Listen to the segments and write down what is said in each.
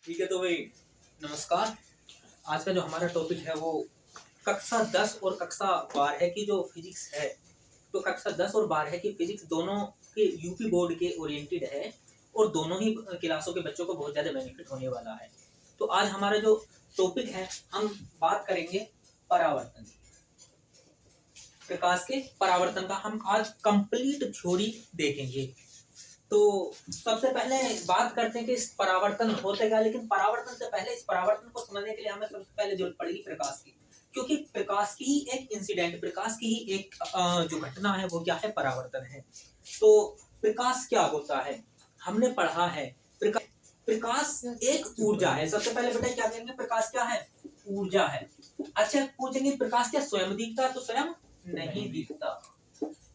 ठीक है तो भाई नमस्कार। आज का जो हमारा टॉपिक है वो कक्षा 10 और कक्षा 12 की जो फिजिक्स है। तो कक्षा 10 और 12 की फिजिक्स दोनों के यूपी बोर्ड के ओरिएंटेड है और दोनों ही क्लासों के बच्चों को बहुत ज़्यादा बेनिफिट होने वाला है। तो आज हमारा जो टॉपिक है हम बात करेंगे परावर्तन, प्रकाश के परावर्तन का हम आज कंप्लीट थ्योरी देखेंगे। तो सबसे पहले बात करते हैं कि इस परावर्तन होते क्या, लेकिन परावर्तन से पहले इस परावर्तन को समझने के लिए हमें सबसे पहले जरूरत पड़ेगी प्रकाश की, क्योंकि प्रकाश की ही एक इंसिडेंट, प्रकाश की ही एक जो घटना है वो क्या है, परावर्तन है। तो प्रकाश क्या होता है हमने पढ़ा है। प्रकाश एक ऊर्जा है। सबसे पहले बेटा क्या कहेंगे, प्रकाश क्या है, ऊर्जा है। अच्छा पूछेंगे प्रकाश क्या स्वयं दिखता, तो स्वयं नहीं दिखता।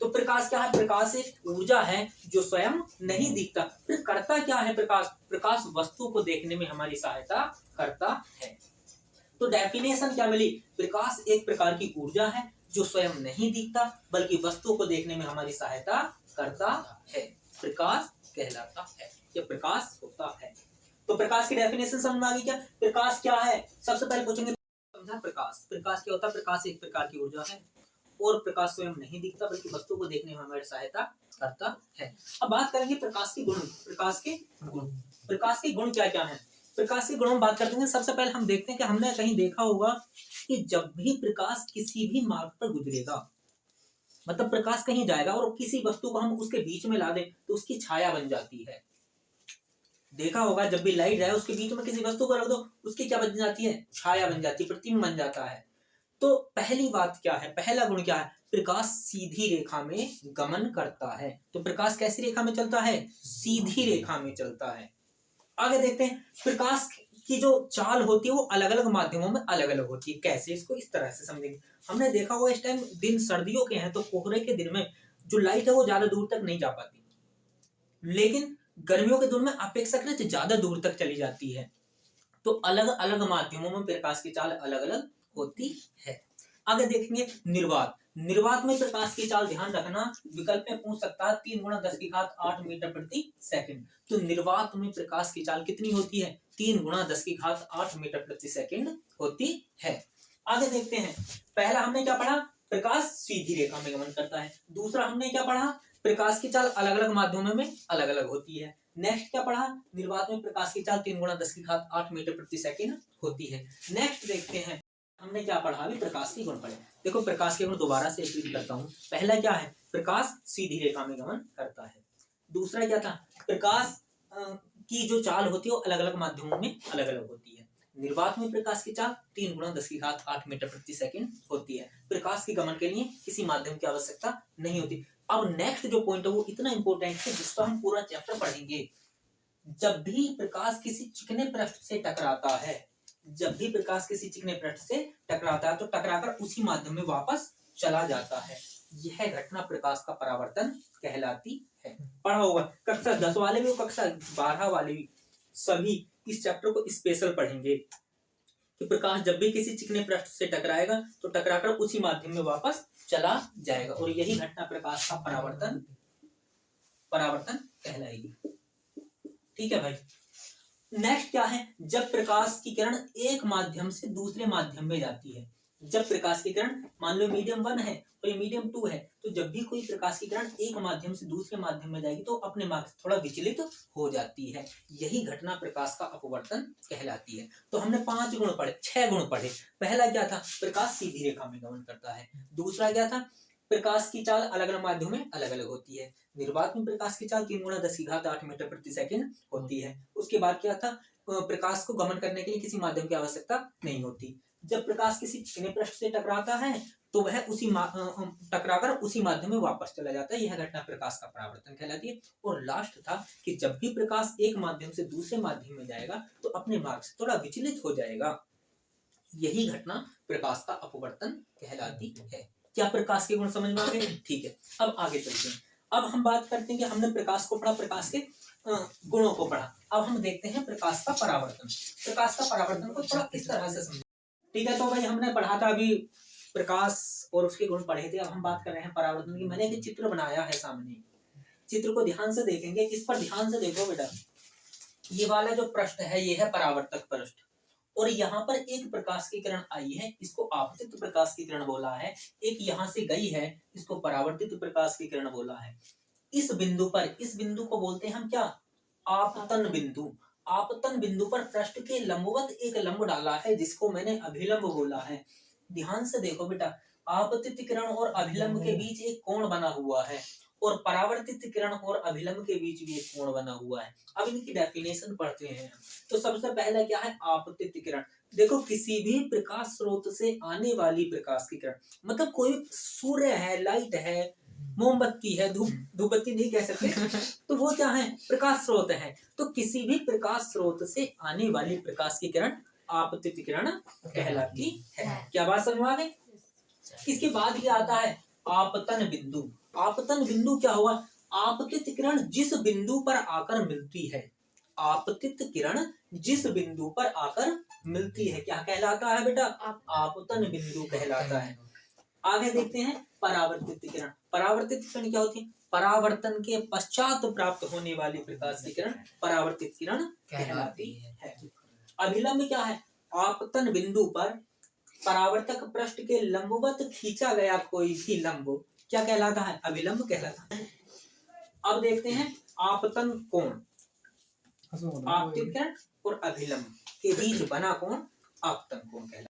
तो प्रकाश क्या है, प्रकाश एक ऊर्जा है जो स्वयं नहीं दिखता। फिर करता क्या है प्रकाश, प्रकाश वस्तु को देखने में हमारी सहायता करता है। तो डेफिनेशन क्या मिली, प्रकाश एक प्रकार की ऊर्जा है जो स्वयं नहीं दिखता बल्कि वस्तु को देखने में हमारी सहायता करता है, प्रकाश कहलाता है या प्रकाश होता है। तो प्रकाश की डेफिनेशन समझ में आ गई क्या, प्रकाश क्या है। सबसे पहले पूछेंगे समझा प्रकाश, प्रकाश क्या होता है, प्रकाश एक प्रकार की ऊर्जा है और प्रकाश स्वयं नहीं दिखता बल्कि वस्तु को देखने में हमारी सहायता करता है। अब बात करेंगे प्रकाश के गुण, प्रकाश के गुण, प्रकाश के गुण क्या क्या है। प्रकाश के गुणों में बात करते हैं। सबसे पहले हम देखते हैं कि हमने कहीं देखा होगा कि जब भी प्रकाश किसी भी मार्ग पर गुजरेगा, मतलब प्रकाश कहीं जाएगा और किसी वस्तु को हम उसके बीच में ला दें तो उसकी छाया बन जाती है। देखा होगा जब भी लाइट जाए उसके बीच में किसी वस्तु को रख दो, उसकी क्या बन जाती है, छाया बन जाती है, प्रतिबिंब बन जाता है। तो पहली बात क्या है, पहला गुण क्या है, प्रकाश सीधी रेखा में गमन करता है। तो प्रकाश कैसी रेखा में चलता है, सीधी रेखा में चलता है। आगे देखते हैं प्रकाश की जो चाल होती है वो अलग अलग माध्यमों में अलग अलग होती है। कैसे, इसको इस तरह से समझेंगे। हमने देखा हुआ इस टाइम दिन सर्दियों के हैं तो कोहरे के दिन में जो लाइट है वो ज्यादा दूर तक नहीं जा पाती, लेकिन गर्मियों के दिन में अपेक्षाकृत ज्यादा दूर तक चली जाती है। तो अलग अलग माध्यमों में प्रकाश की चाल अलग अलग होती है। आगे देखेंगे निर्वात, निर्वात में प्रकाश की चाल ध्यान रखना, विकल्प में पूछ सकता है 3 गुणा 10 की घात 8 मीटर प्रति सेकंड। तो निर्वात में प्रकाश की चाल कितनी होती है, 3 गुणा 10 की घात 8 मीटर प्रति सेकंड होती है। आगे देखते हैं, पहला हमने क्या पढ़ा, प्रकाश सीधी रेखा में गमन करता है। दूसरा हमने क्या पढ़ा, प्रकाश की चाल अलग अलग माध्यमों में अलग अलग होती है। नेक्स्ट क्या पढ़ा, निर्वात में प्रकाश की चाल 3 गुणा 10 की घात 8 मीटर प्रति सेकंड होती है। नेक्स्ट देखते हैं हमने क्या पढ़ा, अभी प्रकाश के गुण पढ़े। देखो प्रकाश के गुण दोबारा से रिपीट करता हूँ। पहला क्या है, प्रकाश सीधी रेखा में गमन करता है। दूसरा क्या था, प्रकाश की जो चाल होती है वो अलग अलग माध्यमों में अलग अलग होती है। निर्वात में प्रकाश की चाल 3 गुणा 10 की घात 8 मीटर प्रति सेकंड होती है। प्रकाश के गमन के लिए किसी माध्यम की आवश्यकता नहीं होती। अब नेक्स्ट जो पॉइंट है वो इतना इंपॉर्टेंट है जिसका हम पूरा चैप्टर पढ़ेंगे। जब भी प्रकाश किसी चिकने पृष्ठ से टकराता है, जब भी प्रकाश किसी चिकने पृष्ठ से टकराता है तो टकराकर उसी माध्यम में वापस चला जाता है। यह घटना प्रकाश का परावर्तन कहलाती है। पढ़ा होगा, कक्षा 10 वाले भी और कक्षा 12 वाले भी सभी इस चैप्टर को स्पेशल पढ़ेंगे कि प्रकाश जब भी किसी चिकने पृष्ठ से टकराएगा तो टकराकर उसी माध्यम में वापस चला जाएगा और यही घटना प्रकाश का परावर्तन परावर्तन कहलाएगी। ठीक है भाई। नेक्स्ट क्या है, जब प्रकाश की किरण एक माध्यम से दूसरे माध्यम में जाती है, जब प्रकाश की किरण मान लो मीडियम 1 है और ये मीडियम 2 है, तो जब भी कोई प्रकाश की किरण एक माध्यम से दूसरे माध्यम में जाएगी तो अपने मार्ग से थोड़ा विचलित हो जाती है। यही घटना प्रकाश का अपवर्तन कहलाती है। तो हमने 5 गुण पढ़े, 6 गुण पढ़े। पहला क्या था, प्रकाश सीधी रेखा में गमन करता है। दूसरा क्या था, प्रकाश की चाल अलग अलग माध्यमों में अलग अलग होती है। निर्वात में प्रकाश की चाल 3 गुणा 10 की घात 8 मीटर प्रति सेकंड होती है। उसके बाद क्या था, प्रकाश को गमन करने के लिए किसी माध्यम की आवश्यकता नहीं होती। जब प्रकाश किसी चिकने पृष्ठ से टकराता है तो वह उसी टकराकर उसी माध्यम में वापस चला जाता है। यह घटना प्रकाश का परावर्तन कहलाती है। और लास्ट था कि जब भी प्रकाश एक माध्यम से दूसरे माध्यम में जाएगा तो अपने मार्ग से थोड़ा विचलित हो जाएगा। यही घटना प्रकाश का अपवर्तन कहलाती है। क्या प्रकाश के गुण समझ में आ गए? ठीक है, अब आगे चलते हैं। अब हम बात करते हैं कि हमने प्रकाश को पढ़ा, प्रकाश के गुणों को पढ़ा। अब हम देखते हैं प्रकाश का परावर्तन। प्रकाश का परावर्तन को थोड़ा इस तरह से समझें। ठीक है, तो भाई हमने पढ़ा था अभी प्रकाश और उसके गुण पढ़े थे। अब हम बात कर रहे हैं परावर्तन की। मैंने एक चित्र बनाया है सामने, चित्र को ध्यान से देखेंगे, इस पर ध्यान से देखो बेटा। ये वाला जो पृष्ठ है ये है परावर्तक पृष्ठ, और यहाँ पर एक प्रकाश की किरण आई है, इसको आपतित प्रकाश की किरण बोला है। एक यहाँ से गई है, इसको परावर्तित प्रकाश की किरण बोला है। इस बिंदु पर, इस बिंदु को बोलते हैं हम क्या, आपतन बिंदु। आपतन बिंदु पर पृष्ठ के लंबवत एक लंब डाला है जिसको मैंने अभिलंब बोला है। ध्यान से देखो बेटा, आपतित किरण और अभिलंब के बीच एक कोण बना हुआ है, और परावर्तित किरण और अभिलंब के बीच भी एक कोण बना हुआ है। अब इनकी डेफिनेशन पढ़ते हैं। तो सबसे पहला क्या है, आपतित किरण। देखो, किसी भी प्रकाश स्रोत से आने वाली प्रकाश की किरण, मतलब कोई सूर्य है, लाइट है, मोमबत्ती है, धूपबत्ती नहीं कह सकते, तो वो क्या है, प्रकाश स्रोत है। तो किसी भी प्रकाश स्रोत से आने वाली प्रकाश की किरण आपतित किरण कहलाती है। क्या बात समझ में आ गई? इसके बाद ये आता है आपतन बिंदु। आपतन बिंदु क्या हुआ, आपतित किरण जिस बिंदु पर आकर मिलती है, आपतित किरण जिस बिंदु पर आकर मिलती है, क्या कहलाता है बेटा, आपतन बिंदु कहलाता है। आगे देखते हैं परावर्तित किरण। परावर्तित किरण क्या होती है, परावर्तन के पश्चात प्राप्त होने वाली प्रकाश की किरण परावर्तित किरण कहलाती है। अभिलंब क्या है, आपतन बिंदु पर परावर्तक पृष्ठ के लंबवत खींचा गया कोई भी लंब क्या कहलाता है, अभिलंब कहलाता है। अब देखते हैं आपतन कोण। आपतित किरण और अभिलंब के बीच बना कोण आपतन कोण कहलाता है।